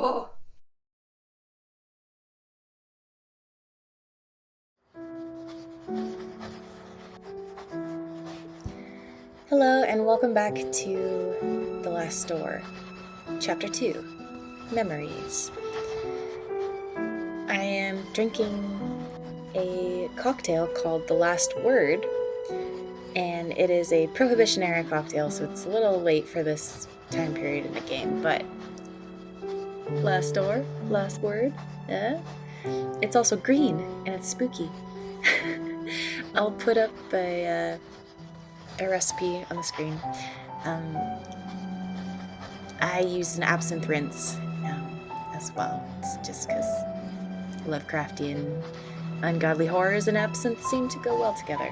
Oh. Hello and welcome back to The Last Door, Chapter 2, Memories. I am drinking a cocktail called The Last Word, and it is a Prohibition-era cocktail, so it's a little late for this time period in the game, but Last Door, Last Word, it's also green, and it's spooky. I'll put up a recipe on the screen. I used an absinthe rinse as well. It's just because Lovecraftian ungodly horrors and absinthe seem to go well together.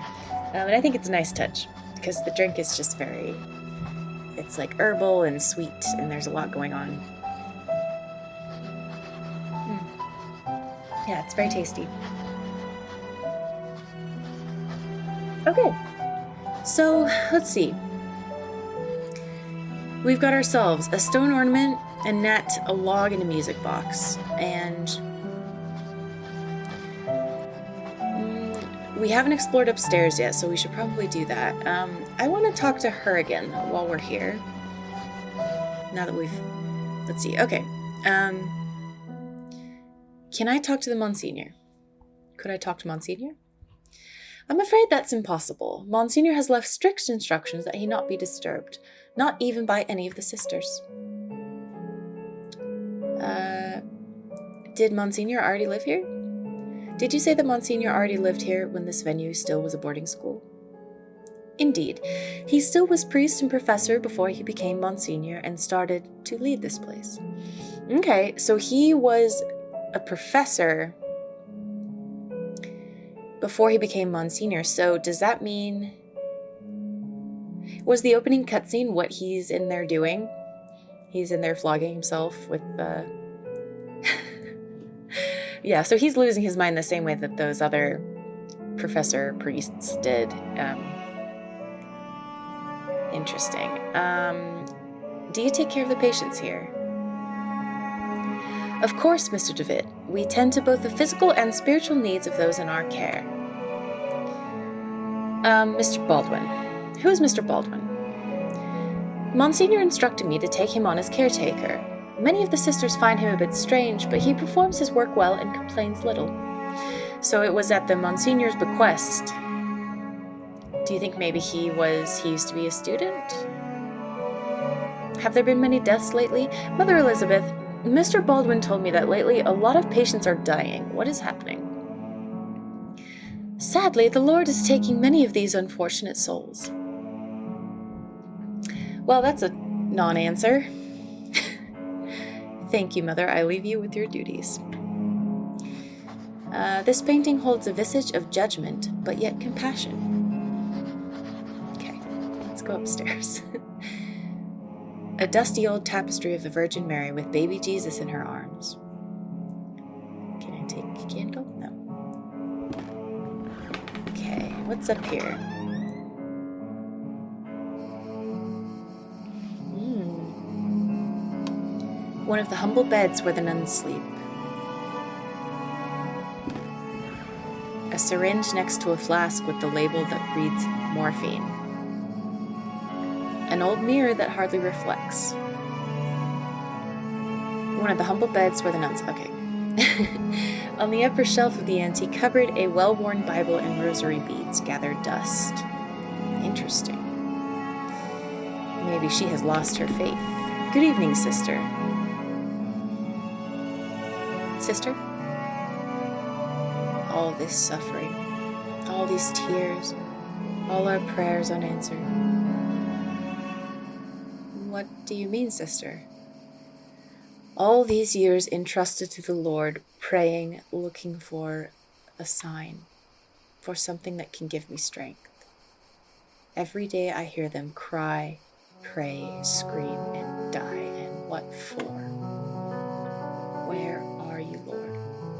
And I think it's a nice touch because the drink is just it's like herbal and sweet, and there's a lot going on. Yeah, it's very tasty. Okay, so let's see. We've got ourselves a stone ornament, a net, a log, and a music box. And we haven't explored upstairs yet, so we should probably do that. I want to talk to her again while we're here. Now that let's see. Okay. Can I talk to the Monsignor? Could I talk to Monsignor? I'm afraid that's impossible. Monsignor has left strict instructions that he not be disturbed, not even by any of the sisters. Did Monsignor already live here? Did you say that Monsignor already lived here when this venue still was a boarding school? Indeed. He still was priest and professor before he became Monsignor and started to lead this place. Okay, so he was a professor before he became Monsignor, so does that mean... Was the opening cutscene what he's in there doing? He's in there flogging himself with the... Yeah, so he's losing his mind the same way that those other professor priests did. Interesting. Do you take care of the patients here? Of course, Mr. DeVitt. We tend to both the physical and spiritual needs of those in our care. Mr. Baldwin. Who is Mr. Baldwin? Monsignor instructed me to take him on as caretaker. Many of the sisters find him a bit strange, but he performs his work well and complains little. So it was at the Monsignor's bequest. Do you think maybe he used to be a student? Have there been many deaths lately? Mother Elizabeth, Mr. Baldwin told me that lately a lot of patients are dying. What is happening? Sadly, the Lord is taking many of these unfortunate souls. Well, that's a non-answer. Thank you, Mother. I leave you with your duties. This painting holds a visage of judgment, but yet compassion. Okay, let's go upstairs. A dusty old tapestry of the Virgin Mary with baby Jesus in her arms. Can I take a candle? No. Okay, what's up here? One of the humble beds where the nuns sleep. A syringe next to a flask with the label that reads morphine. An old mirror that hardly reflects. One of the humble beds where the nuns... Okay. On the upper shelf of the antique cupboard, a well-worn Bible and rosary beads gather dust. Interesting. Maybe she has lost her faith. Good evening, sister. Sister? All this suffering, all these tears, all our prayers unanswered. What do you mean, sister? All these years entrusted to the Lord, praying, looking for a sign, for something that can give me strength. Every day I hear them cry, pray, scream, and die, and what for? Where are you, Lord?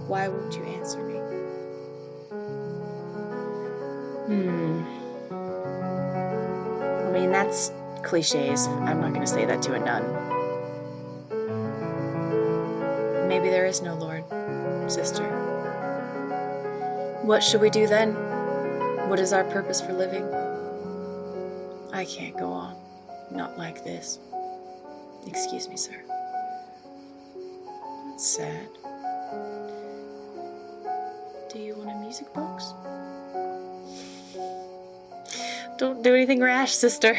Why won't you answer me? I mean, that's cliches. I'm not going to say that to a nun. Maybe there is no Lord, sister. What should we do then? What is our purpose for living? I can't go on. Not like this. Excuse me, sir. That's sad. Do you want a music box? Don't do anything rash, sister.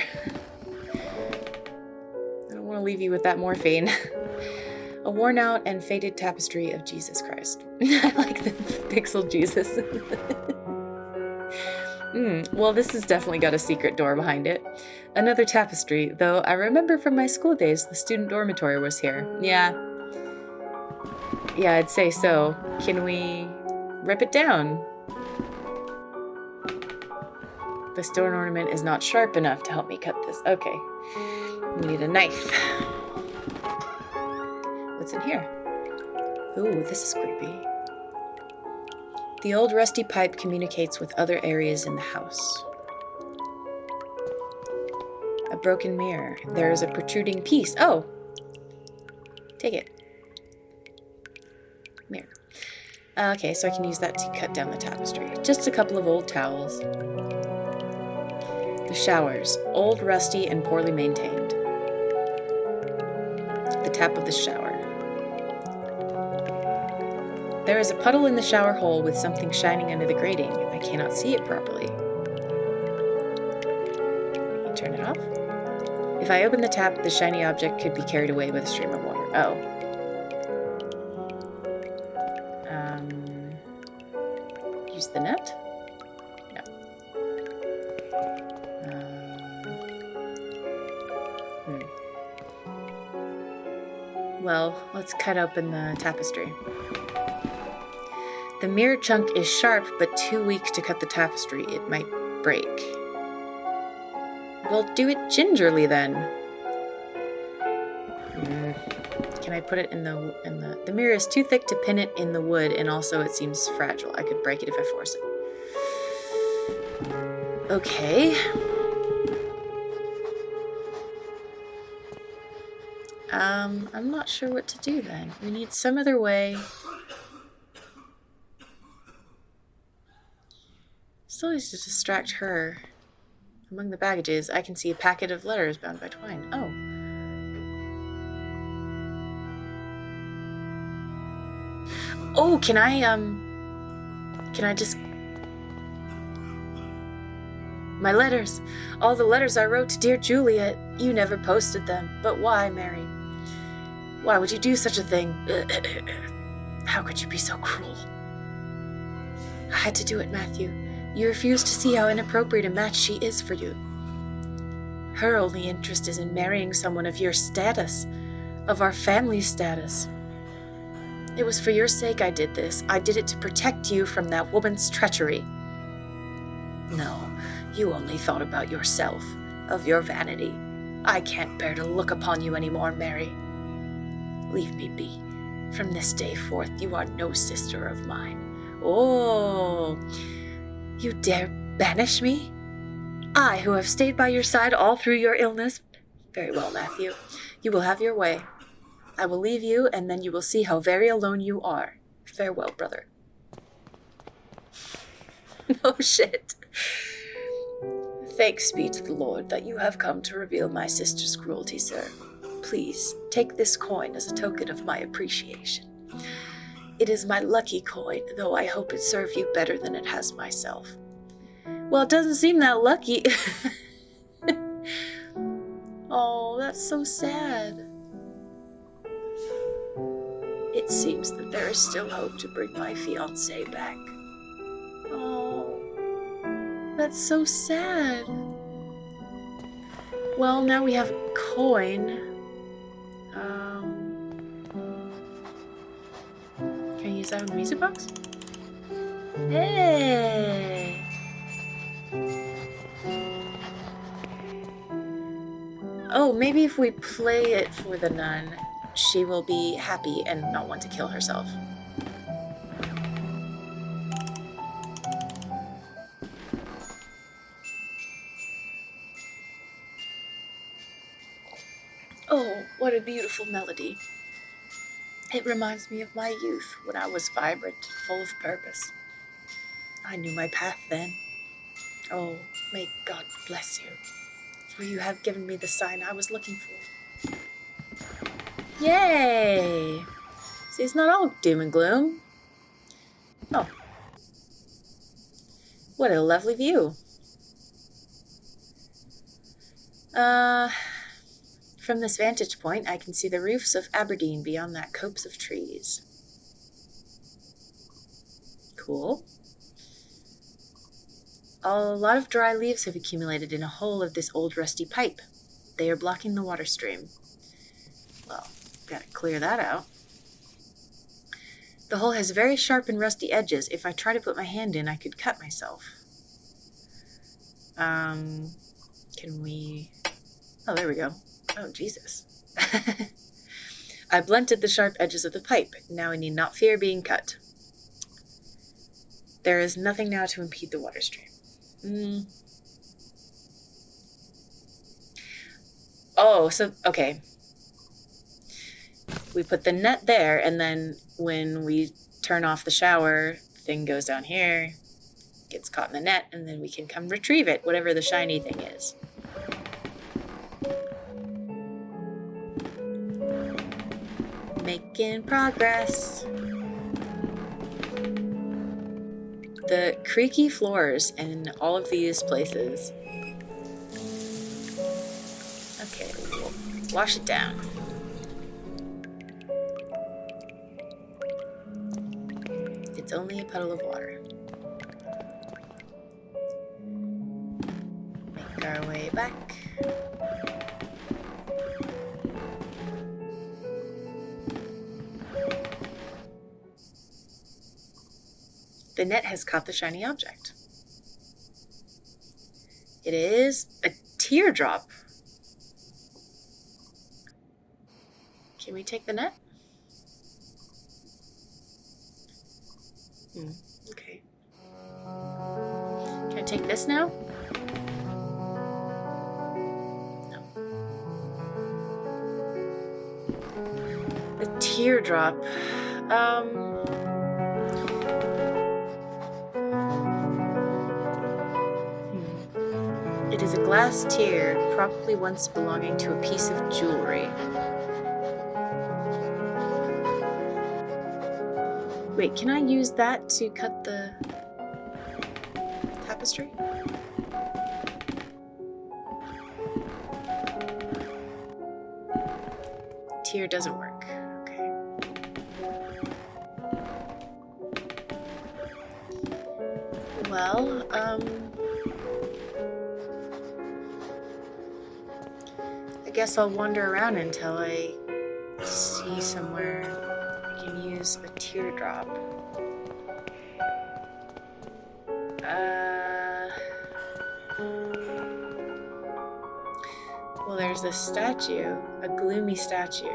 I don't want to leave you with that morphine. A worn out and faded tapestry of Jesus Christ. I like the pixel Jesus. Well, this has definitely got a secret door behind it. Another tapestry, though I remember from my school days the student dormitory was here. Yeah, I'd say so. Can we rip it down? The stone ornament is not sharp enough to help me cut this. Okay, we need a knife. What's in here? Ooh, this is creepy. The old rusty pipe communicates with other areas in the house. A broken mirror. There is a protruding piece. Oh! Take it. Mirror. Okay, so I can use that to cut down the tapestry. Just a couple of old towels. The showers. Old, rusty, and poorly maintained. The tap of the shower. There is a puddle in the shower hole with something shining under the grating. I cannot see it properly. Can you turn it off? If I open the tap, the shiny object could be carried away by the stream of water. Oh. Use the net? No. Well, let's cut open the tapestry. The mirror chunk is sharp, but too weak to cut the tapestry. It might break. We'll do it gingerly then. Can I put it in the mirror is too thick to pin it in the wood, and also it seems fragile. I could break it if I force it. Okay. I'm not sure what to do then. We need some other way. Still needs to distract her. Among the baggages, I can see a packet of letters bound by twine. Oh. Oh, can I just... My letters. All the letters I wrote to dear Juliet. You never posted them. But why, Mary? Why would you do such a thing? How could you be so cruel? I had to do it, Matthew. You refuse to see how inappropriate a match she is for you. Her only interest is in marrying someone of your status, of our family status. It was for your sake I did this. I did it to protect you from that woman's treachery. No, you only thought about yourself, of your vanity. I can't bear to look upon you anymore, Mary. Leave me be. From this day forth, you are no sister of mine. Oh, you dare banish me? I, who have stayed by your side all through your illness? Very well, Matthew. You will have your way. I will leave you, and then you will see how very alone you are. Farewell, brother. Oh, shit. Thanks be to the Lord that you have come to reveal my sister's cruelty, sir. Please, take this coin as a token of my appreciation. It is my lucky coin, though I hope it serve you better than it has myself. Well, it doesn't seem that lucky. Oh, that's so sad. It seems that there is still hope to bring my fiancé back. Oh, that's so sad. Well, now we have a coin. Can I use that on the music box? Hey! Oh, maybe if we play it for the nun, she will be happy and not want to kill herself. Oh, what a beautiful melody. It reminds me of my youth when I was vibrant, full of purpose. I knew my path then. Oh, may God bless you, for you have given me the sign I was looking for. Yay! See, it's not all doom and gloom. Oh. What a lovely view. From this vantage point, I can see the roofs of Aberdeen beyond that copse of trees. Cool. A lot of dry leaves have accumulated in a hole of this old rusty pipe. They are blocking the water stream. Well, gotta clear that out. The hole has very sharp and rusty edges. If I try to put my hand in, I could cut myself. Can we... Oh, there we go. Oh, Jesus. I blunted the sharp edges of the pipe. Now I need not fear being cut. There is nothing now to impede the water stream. Oh, so, okay. We put the net there, and then when we turn off the shower, the thing goes down here, gets caught in the net, and then we can come retrieve it, whatever the shiny thing is. Making progress. The creaky floors in all of these places. Okay, we'll wash it down. It's only a puddle of water. Make our way back. The net has caught the shiny object. It is a teardrop. Can we take the net? Okay. Can I take this now? No. The teardrop. It is a glass tear, probably once belonging to a piece of jewelry. Wait, can I use that to cut the tapestry? Tear doesn't work. Okay. Well, I guess I'll wander around until I see somewhere I can use a teardrop. Well, there's this statue, a gloomy statue.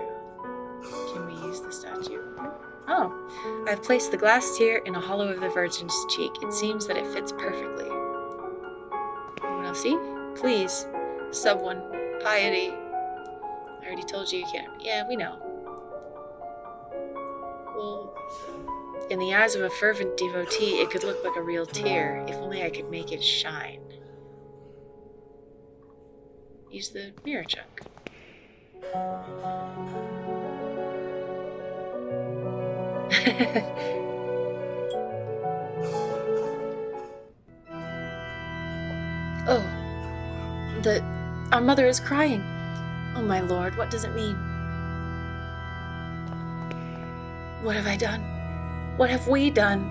Can we use the statue? Oh, I've placed the glass tear in a hollow of the Virgin's cheek. It seems that it fits perfectly. Anyone else see? Please, someone, piety. I already told you you can't. Yeah, we know. Well, in the eyes of a fervent devotee, it could look like a real tear. If only I could make it shine. Use the mirror chunk. Oh, our mother is crying. Oh my lord, what does it mean? What have I done? What have we done?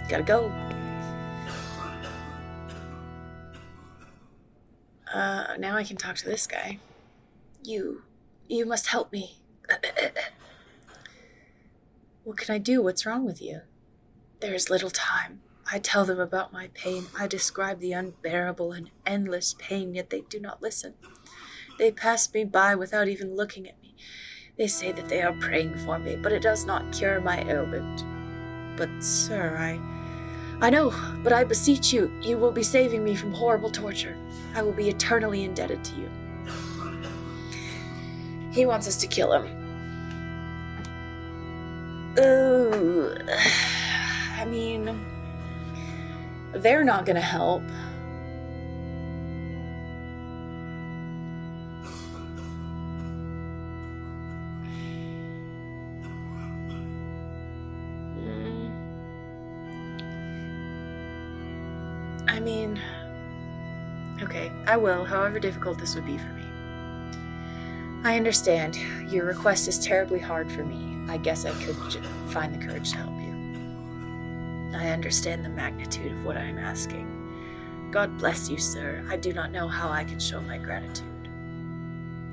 Gotta go. Now I can talk to this guy. You must help me. What can I do? What's wrong with you? There is little time. I tell them about my pain. I describe the unbearable and endless pain, yet they do not listen. They pass me by without even looking at me. They say that they are praying for me, but it does not cure my ailment. But, sir, I know, but I beseech you, you will be saving me from horrible torture. I will be eternally indebted to you. He wants us to kill him. I mean, they're not gonna help. I mean, okay, I will, however difficult this would be for me. I understand. Your request is terribly hard for me. I guess I could find the courage to help you. I understand the magnitude of what I am asking. God bless you, sir. I do not know how I can show my gratitude.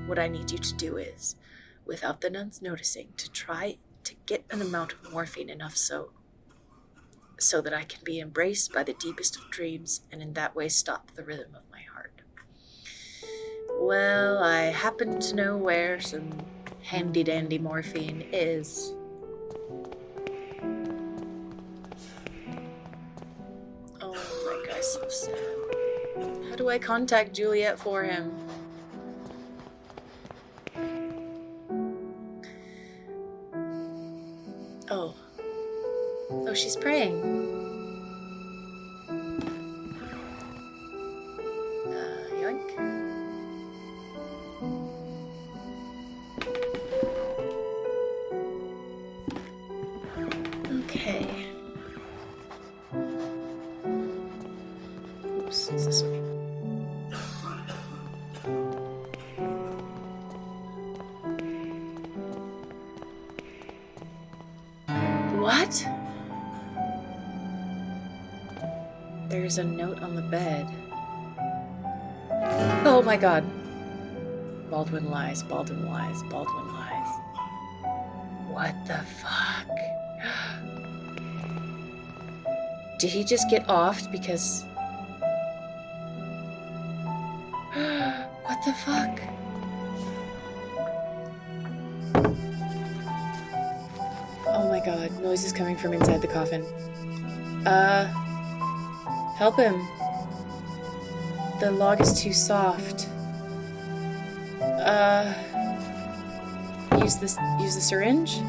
What I need you to do is, without the nuns noticing, to try to get an amount of morphine enough so that I can be embraced by the deepest of dreams and in that way stop the rhythm of my heart. Well, I happen to know where some handy-dandy morphine is. Oh, my guy's so sad. How do I contact Juliet for him? Oh, she's praying. Yoink. Okay. Oops, it's this way. What? There's a note on the bed. Oh my god. Baldwin lies, Baldwin lies, Baldwin lies. What the fuck? Did he just get offed because... What the fuck? Oh my god, noise is coming from inside the coffin. Help him. The log is too soft. Use the syringe?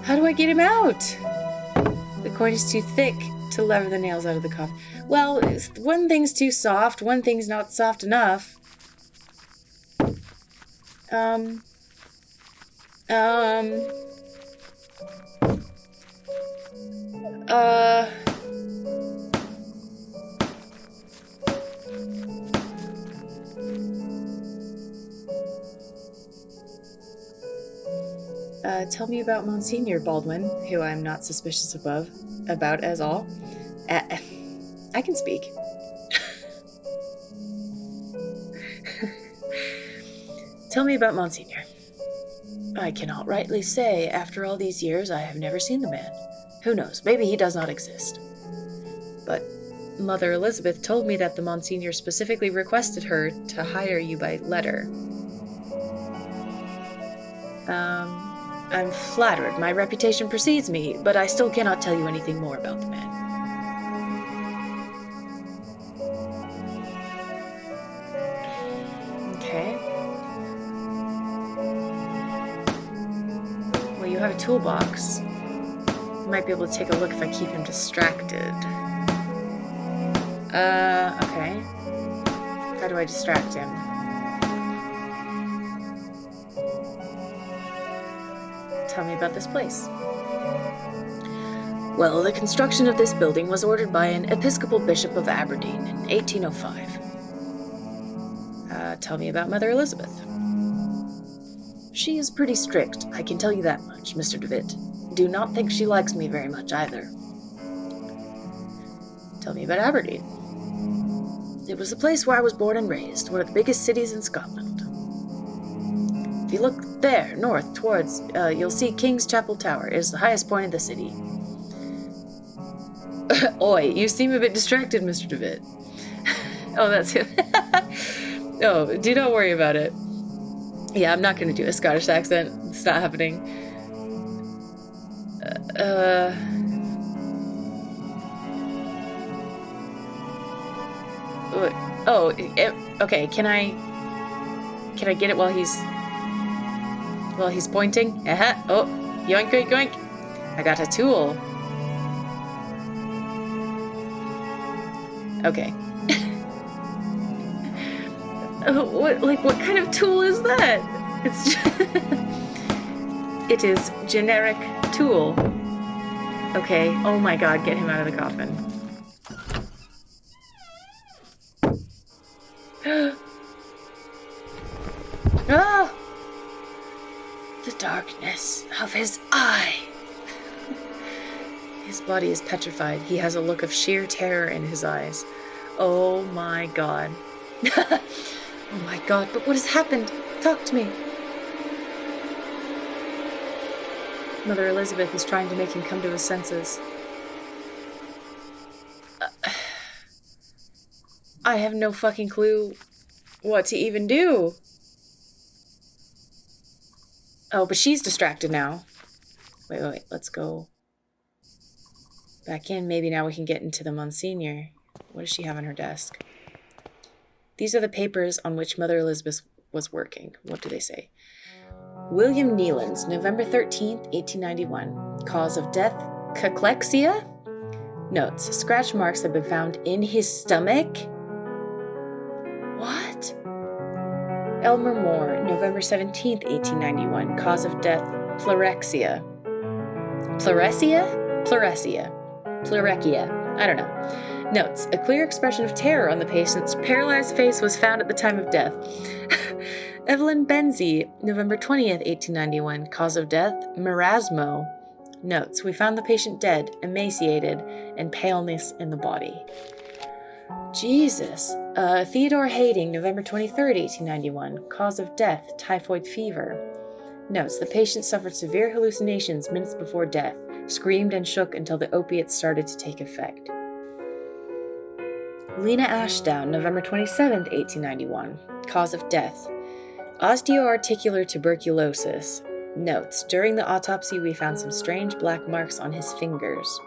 How do I get him out? The cord is too thick to lever the nails out of the coffin. Well, one thing's too soft, one thing's not soft enough. Tell me about Monsignor Baldwin, who I'm not suspicious about as all. I can speak. Tell me about Monsignor. I cannot rightly say. After all these years, I have never seen the man. Who knows? Maybe he does not exist. But Mother Elizabeth told me that the Monsignor specifically requested her to hire you by letter. I'm flattered. My reputation precedes me, but I still cannot tell you anything more about the man. Okay. Well, you have a toolbox. You might be able to take a look if I keep him distracted. Okay. How do I distract him? Tell me about this place. Well, the construction of this building was ordered by an Episcopal Bishop of Aberdeen in 1805. Tell me about Mother Elizabeth. She is pretty strict, I can tell you that much, Mr. DeWitt. Do not think she likes me very much either. Tell me about Aberdeen. It was the place where I was born and raised, one of the biggest cities in Scotland. If you look there, north, towards, you'll see King's Chapel Tower. It is the highest point of the city. Oi, you seem a bit distracted, Mr. DeWitt. Oh, that's it. Oh, do not worry about it. Yeah, I'm not going to do a Scottish accent. It's not happening. Okay, can I... Can I get it while he's pointing? Oh, yoink, yoink, yoink. I got a tool. Okay. What kind of tool is that? It's just it is generic tool. Okay. Oh my god, get him out of the coffin. Ah! The darkness of his eye. His body is petrified. He has a look of sheer terror in his eyes. Oh my god. Oh my god, but what has happened? Talk to me. Mother Elizabeth is trying to make him come to his senses. I have no fucking clue what to even do. Oh, but she's distracted now. Wait. Let's go back in. Maybe now we can get into the Monsignor. What does she have on her desk? These are the papers on which Mother Elizabeth was working. What do they say? William Neelands, November 13th, 1891. Cause of death, cachexia? Notes, scratch marks have been found in his stomach? What? Elmer Moore, November 17th, 1891. Cause of death, pleuresia. Pleuresia? Pleuresia. Pleurekia. I don't know. Notes, a clear expression of terror on the patient's paralyzed face was found at the time of death. Evelyn Benzie, November 20th, 1891. Cause of death, marasmo. Notes, we found the patient dead, emaciated, and paleness in the body. Jesus. Theodore Hading, November 23rd, 1891. Cause of death, typhoid fever. Notes, the patient suffered severe hallucinations minutes before death, screamed and shook until the opiates started to take effect. Lena Ashdown, November 27th, 1891. Cause of death, osteoarticular tuberculosis. Notes, during the autopsy we found some strange black marks on his fingers.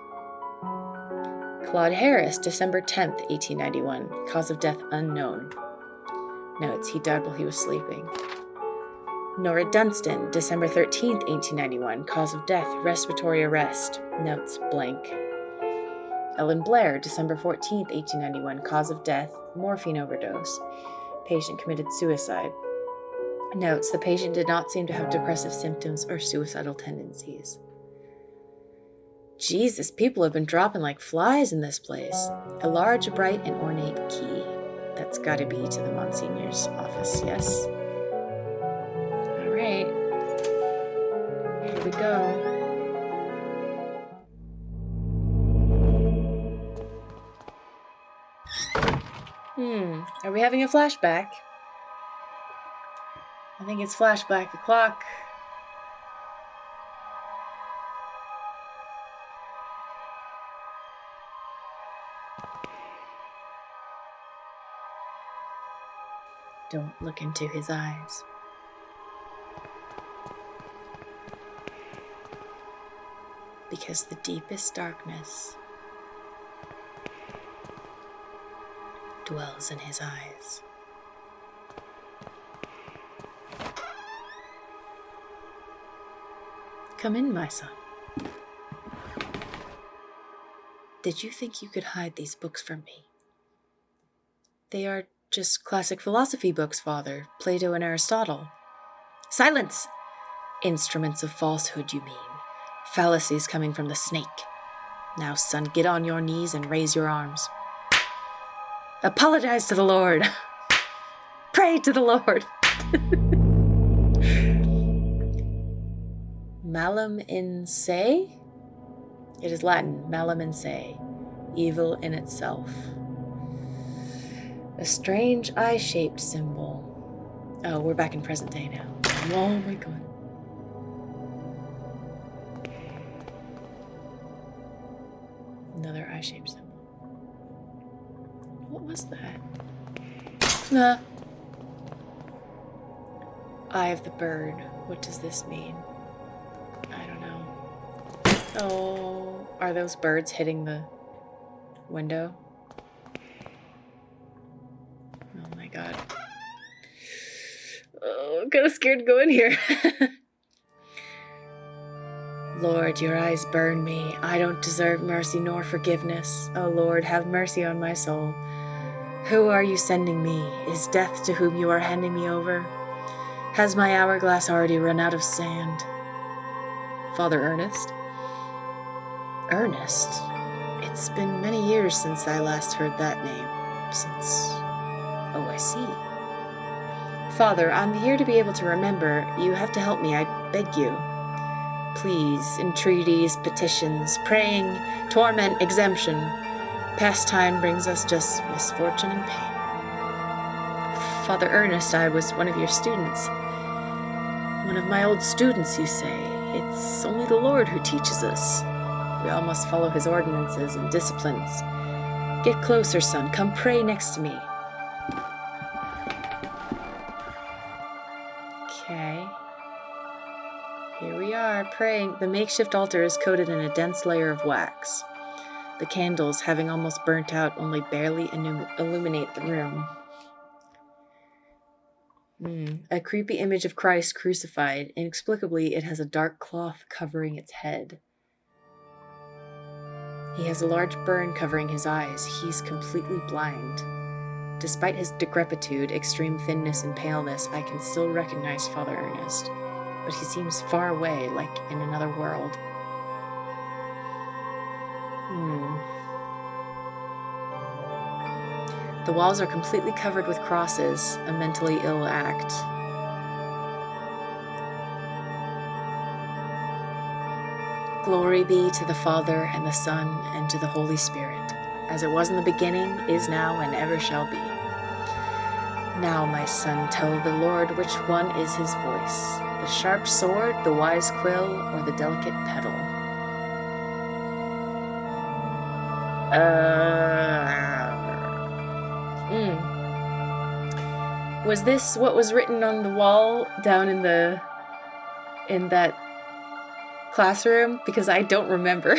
Claude Harris, December 10th, 1891. Cause of death unknown. Notes, he died while he was sleeping. Nora Dunstan, December 13th, 1891. Cause of death, respiratory arrest. Notes, blank. Ellen Blair, December 14th, 1891. Cause of death, morphine overdose. Patient committed suicide. Notes, the patient did not seem to have depressive symptoms or suicidal tendencies. Jesus, people have been dropping like flies in this place. A large, bright, and ornate key. That's gotta be to the Monsignor's office, yes? Alright. Here we go. Are we having a flashback? I think it's flashback o'clock. Don't look into his eyes. Because the deepest darkness dwells in his eyes. Come in, my son. Did you think you could hide these books from me? They are just classic philosophy books, Father. Plato and Aristotle. Silence! Instruments of falsehood, you mean. Fallacies coming from the snake. Now, son, get on your knees and raise your arms. Apologize to the Lord. Pray to the Lord. Malum in se? It is Latin, malum in se, evil in itself. A strange eye-shaped symbol. Oh, we're back in present day now. Oh my god. Another eye-shaped symbol. What was that? Eye of the bird. What does this mean? I don't know. Oh, are those birds hitting the window? Oh my god. I'm kind of scared to go in here. Lord, your eyes burn me. I don't deserve mercy nor forgiveness. Oh Lord, have mercy on my soul. Who are you sending me? Is death to whom you are handing me over? Has my hourglass already run out of sand? Father Ernest? Ernest? It's been many years since I last heard that name. Oh, I see. Father, I'm here to be able to remember. You have to help me, I beg you. Please, entreaties, petitions, praying, torment, exemption. Past time brings us just misfortune and pain. Father Ernest, I was one of your students. One of my old students, you say. It's only the Lord who teaches us. We all must follow his ordinances and disciplines. Get closer, son. Come pray next to me. Okay. Here we are, praying. The makeshift altar is coated in a dense layer of wax. The candles, having almost burnt out, only barely illuminate the room. A creepy image of Christ crucified. Inexplicably, it has a dark cloth covering its head. He has a large burn covering his eyes. He's completely blind. Despite his decrepitude, extreme thinness, and paleness, I can still recognize Father Ernest. But he seems far away, like in another world. The walls are completely covered with crosses, a mentally ill act. Glory be to the Father, and the Son, and to the Holy Spirit, as it was in the beginning, is now, and ever shall be. Now, my son, tell the Lord which one is his voice, the sharp sword, the wise quill, or the delicate petal. Was this what was written on the wall down in that classroom? Because I don't remember.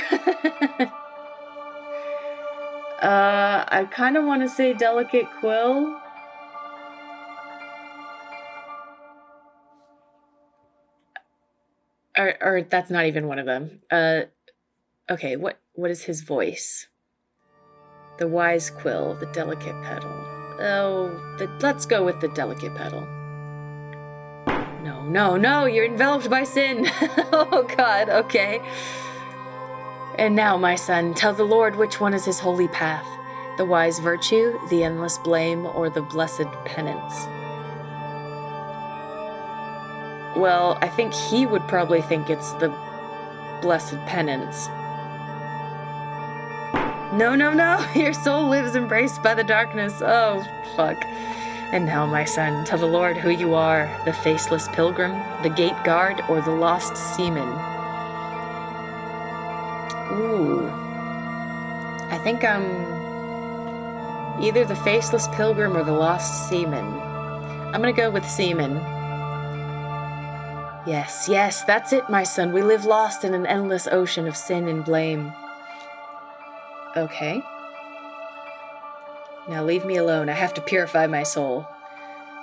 I kind of want to say delicate quill. Or that's not even one of them. Okay, what is his voice? The wise quill, the delicate petal. Let's go with the delicate petal. No, you're enveloped by sin. Oh God, okay. And now, my son, tell the Lord which one is his holy path, the wise virtue, the endless blame, or the blessed penance. Well, I think he would probably think it's the blessed penance. No, your soul lives embraced by the darkness. Oh, fuck. And now, my son, tell the Lord who you are, the faceless pilgrim, the gate guard, or the lost seaman. Ooh. I think I'm either the faceless pilgrim or the lost seaman. I'm gonna go with seaman. Yes, that's it, my son. We live lost in an endless ocean of sin and blame. Okay. Now leave me alone. I have to purify my soul.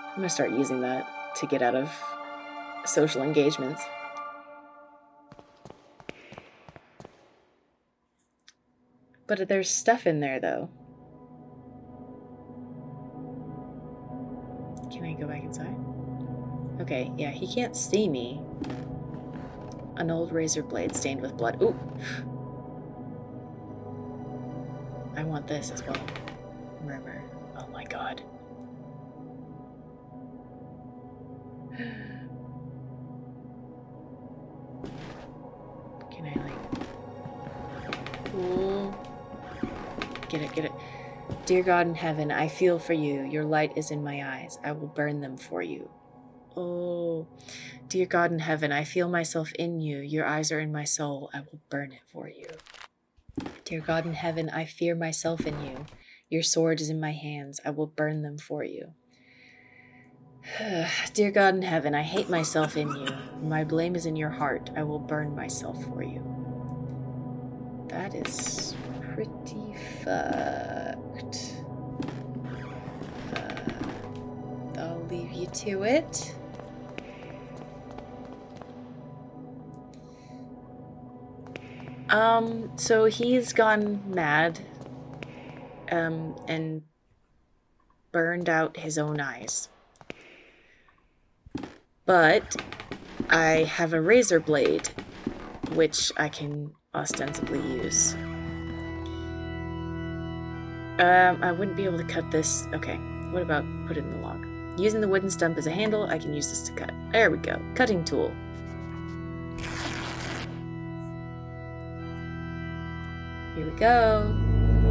I'm gonna start using that to get out of social engagements. But there's stuff in there, though. Can I go back inside? Okay, yeah, he can't see me. An old razor blade stained with blood. Ooh! I want this as well. Murmur. Oh my God. Can I, like... Ooh. Get it. Dear God in heaven, I feel for you. Your light is in my eyes. I will burn them for you. Oh, dear God in heaven, I feel myself in you. Your eyes are in my soul. I will burn it for you. Dear God in heaven, I fear myself in you. Your sword is in my hands. I will burn them for you. Dear God in heaven, I hate myself in you. My blame is in your heart. I will burn myself for you. That is pretty fucked. I'll leave you to it. So he's gone mad, and burned out his own eyes. But I have a razor blade, which I can ostensibly use. I wouldn't be able to cut this. Okay, what about put it in the log? Using the wooden stump as a handle, I can use this to cut. There we go. Cutting tool. Here we go.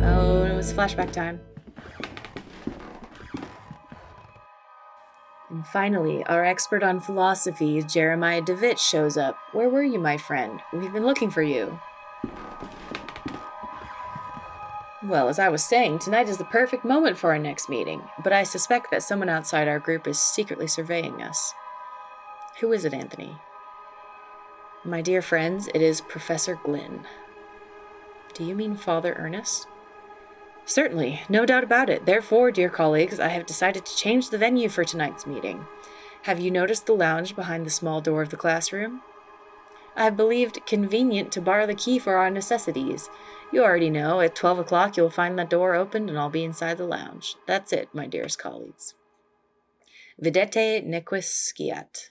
Oh, it was flashback time. And finally, our expert on philosophy, Jeremiah DeWitt, shows up. Where were you, my friend? We've been looking for you. Well, as I was saying, tonight is the perfect moment for our next meeting, but I suspect that someone outside our group is secretly surveying us. Who is it, Anthony? My dear friends, it is Professor Glynn. Do you mean Father Ernest? Certainly, no doubt about it. Therefore, dear colleagues, I have decided to change the venue for tonight's meeting. Have you noticed the lounge behind the small door of the classroom? I have believed convenient to borrow the key for our necessities. You already know, at 12 o'clock you'll find the door opened and I'll be inside the lounge. That's it, my dearest colleagues. Videte nequis sciat.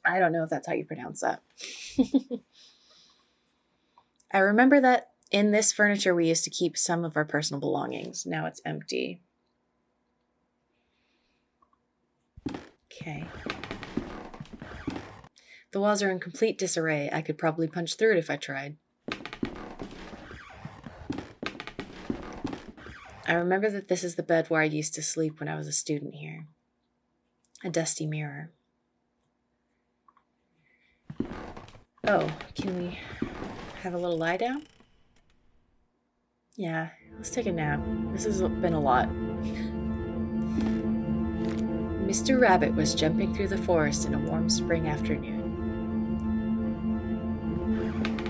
I don't know if that's how you pronounce that. I remember that in this furniture we used to keep some of our personal belongings. Now it's empty. Okay. The walls are in complete disarray. I could probably punch through it if I tried. I remember that this is the bed where I used to sleep when I was a student here. A dusty mirror. Oh, can we have a little lie down? Yeah, let's take a nap. This has been a lot. Mr. Rabbit was jumping through the forest in a warm spring afternoon.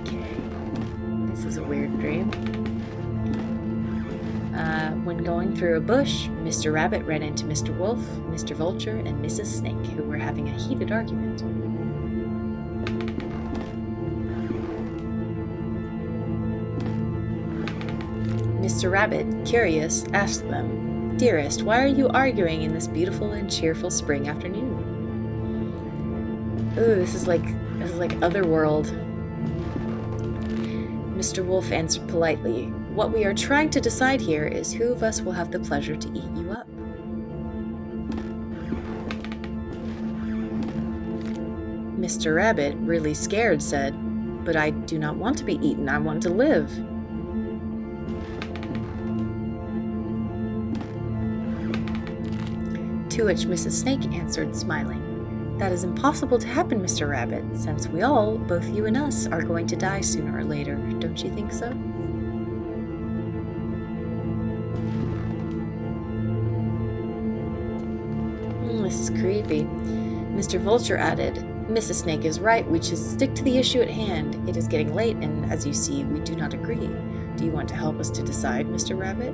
Okay, this is a weird dream. When going through a bush, Mr. Rabbit ran into Mr. Wolf, Mr. Vulture, and Mrs. Snake, who were having a heated argument. Mr. Rabbit, curious, asked them, "Dearest, why are you arguing in this beautiful and cheerful spring afternoon?" Ooh, this is like Otherworld. Mr. Wolf answered politely, "What we are trying to decide here is who of us will have the pleasure to eat you up." Mr. Rabbit, really scared, said, "But I do not want to be eaten. I want to live." To which Mrs. Snake answered, smiling, "That is impossible to happen, Mr. Rabbit, since we all, both you and us, are going to die sooner or later. Don't you think so?" This is creepy. Mr. Vulture added, "Mrs. Snake is right. We should stick to the issue at hand. It is getting late, and as you see, we do not agree. Do you want to help us to decide, Mr. Rabbit?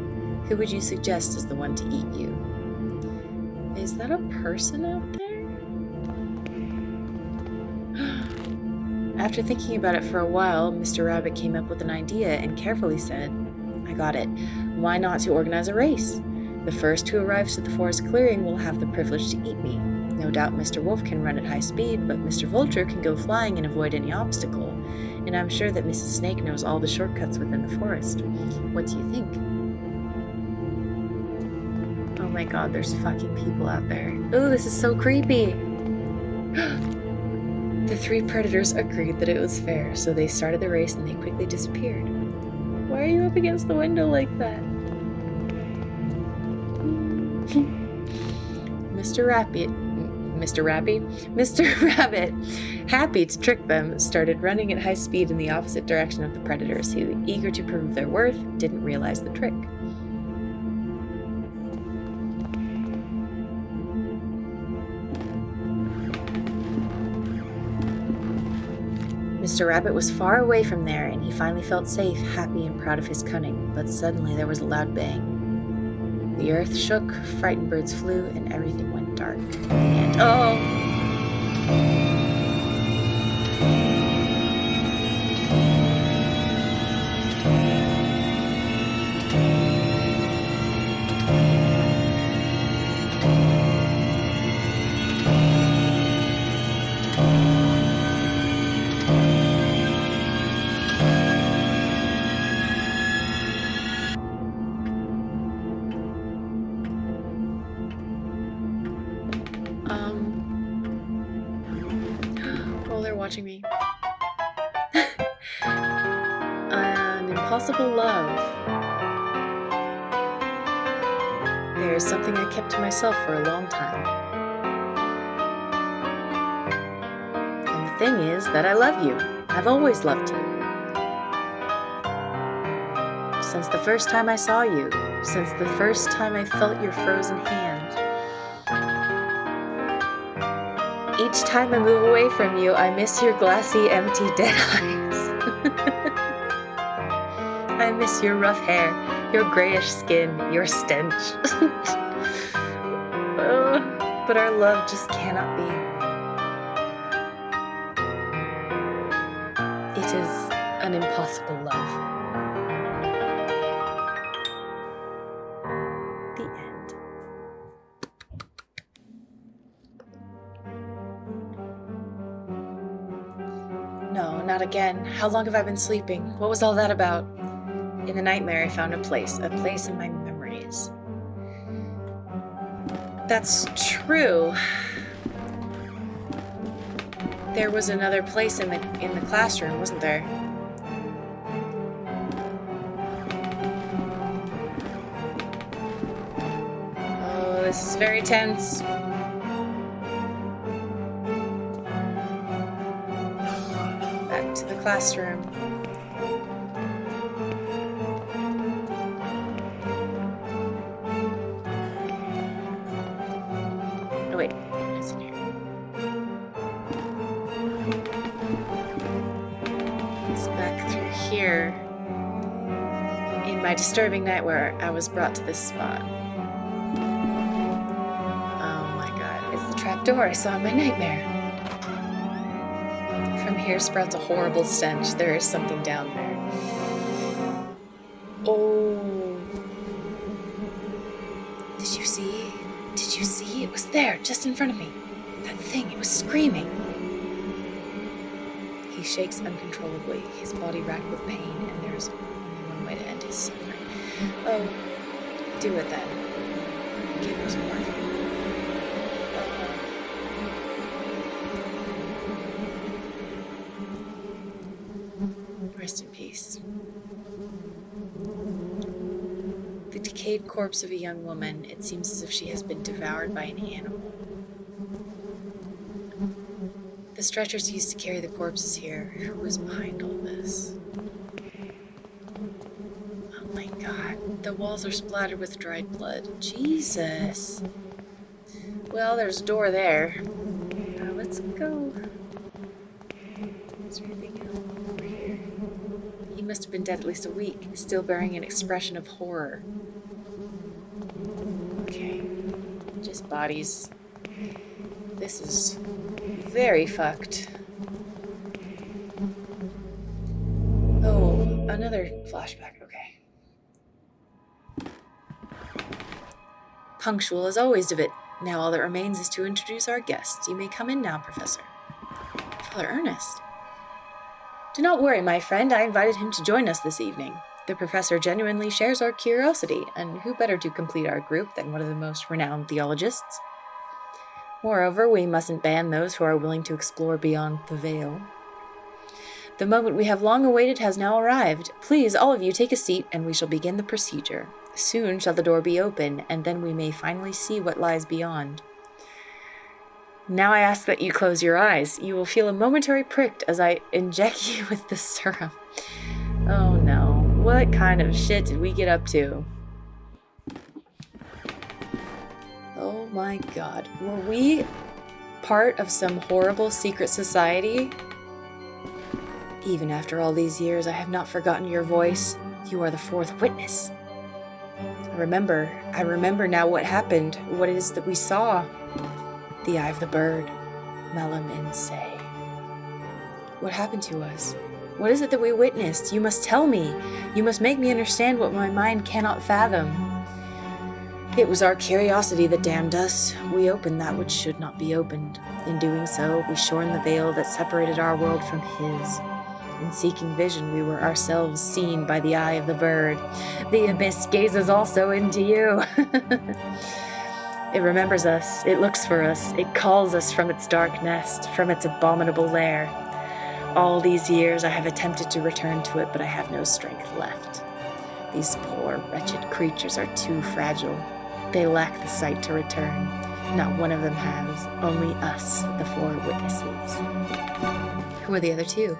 Who would you suggest as the one to eat you?" Is that a person out there? After thinking about it for a while, Mr. Rabbit came up with an idea and carefully said, "I got it. Why not to organize a race? The first who arrives to the forest clearing will have the privilege to eat me. No doubt Mr. Wolf can run at high speed, but Mr. Vulture can go flying and avoid any obstacle. And I'm sure that Mrs. Snake knows all the shortcuts within the forest. What do you think?" Oh my god, there's fucking people out there. Oh, this is so creepy. The three predators agreed that it was fair, so they started the race and they quickly disappeared. Why are you up against the window like that? Mr. Rabbit, happy to trick them, started running at high speed in the opposite direction of the predators, who, eager to prove their worth, didn't realize the trick. Mr. Rabbit was far away from there, and he finally felt safe, happy, and proud of his cunning, but suddenly there was a loud bang. The earth shook, frightened birds flew, and everything went dark. And oh! Oh, they're watching me. An impossible love. There is something I kept to myself for a long time. And the thing is that I love you. I've always loved you. Since the first time I saw you, since the first time I felt your frozen hand. Each time I move away from you, I miss your glassy, empty, dead eyes. I miss your rough hair, your grayish skin, your stench. But our love just cannot be. It is an impossible love. The end. No, not again. How long have I been sleeping? What was all that about? In the nightmare, I found a place in my memories. That's true. There was another place in the classroom, wasn't there? Oh, this is very tense. Back to the classroom. Oh wait, it's in here. It's back through here. In my disturbing night where I was brought to this spot. Oh my god, it's the trapdoor I saw in my nightmare. From here sprouts a horrible stench. There is something down there. Oh. Did you see? Did you see? It was there, just in front of me. That thing, it was screaming. He shakes uncontrollably, his body racked with pain, and there is only one way to end his suffering. Oh, do it then. Give us morphine. Rest in peace. The decayed corpse of a young woman, it seems as if she has been devoured by an animal. The stretchers used to carry the corpses here. Who was behind all this? Oh my god, the walls are splattered with dried blood. Jesus. Well, there's a door there. Now let's go. Is there anything else over here? He must have been dead at least a week, still bearing an expression of horror. Okay, just bodies. This is very fucked. Oh, another flashback, okay. Punctual as always, David. Now all that remains is to introduce our guest. You may come in now, Professor. Father Ernest. Do not worry, my friend. I invited him to join us this evening. The professor genuinely shares our curiosity, and who better to complete our group than one of the most renowned theologists? Moreover, we mustn't ban those who are willing to explore beyond the veil. The moment we have long awaited has now arrived. Please, all of you, take a seat, and we shall begin the procedure. Soon shall the door be open, and then we may finally see what lies beyond. Now I ask that you close your eyes. You will feel a momentary prick as I inject you with the serum. Oh no, what kind of shit did we get up to? Oh my god, were we part of some horrible secret society? Even after all these years, I have not forgotten your voice. You are the fourth witness. I remember now what happened, what it is that we saw. The eye of the bird, melancholy. What happened to us? What is it that we witnessed? You must tell me. You must make me understand what my mind cannot fathom. It was our curiosity that damned us. We opened that which should not be opened. In doing so, we shorn the veil that separated our world from his. In seeking vision, we were ourselves seen by the eye of the bird. The abyss gazes also into you. It remembers us, it looks for us, it calls us from its dark nest, from its abominable lair. All these years I have attempted to return to it, but I have no strength left. These poor, wretched creatures are too fragile. They lack the sight to return. Not one of them has, only us, the 4 witnesses. Who are the other 2?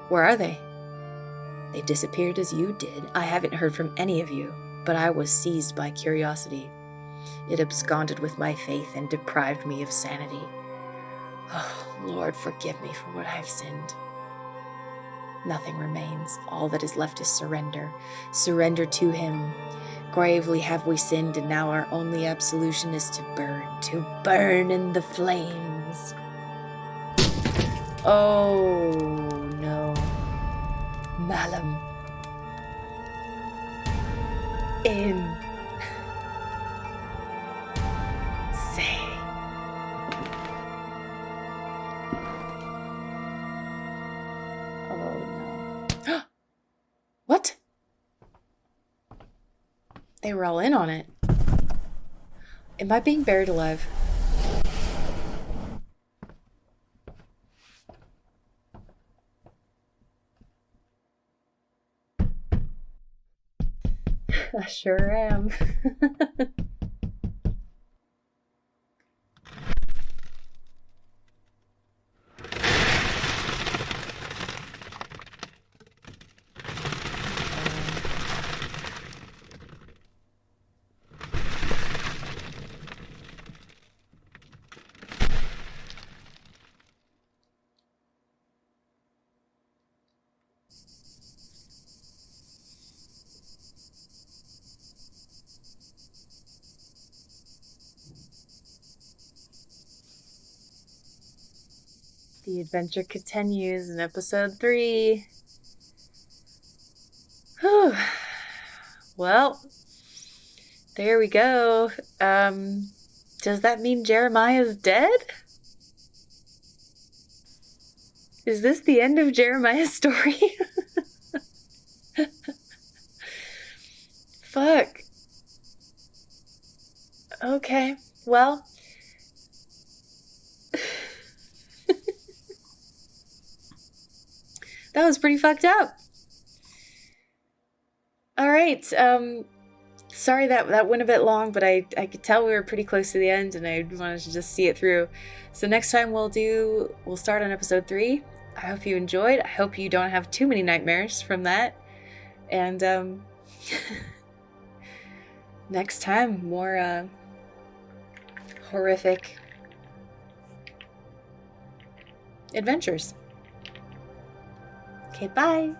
Where are they? They disappeared as you did. I haven't heard from any of you, but I was seized by curiosity. It absconded with my faith and deprived me of sanity. Oh, Lord, forgive me for what I have sinned. Nothing remains. All that is left is surrender. Surrender to him. Gravely have we sinned, and now our only absolution is to burn in the flames. Oh, no. Malum. Say. Oh, no. What? They were all in on it. Am I being buried alive? I sure am. The adventure continues in episode 3. Whew. Well, there we go. Does that mean Jeremiah's dead? Is this the end of Jeremiah's story? Fuck. Okay, well. That was pretty fucked up. All right. Sorry that went a bit long, but I could tell we were pretty close to the end, and I wanted to just see it through. So next time we'll start on episode 3. I hope you enjoyed. I hope you don't have too many nightmares from that. And next time, more horrific adventures. Okay, bye.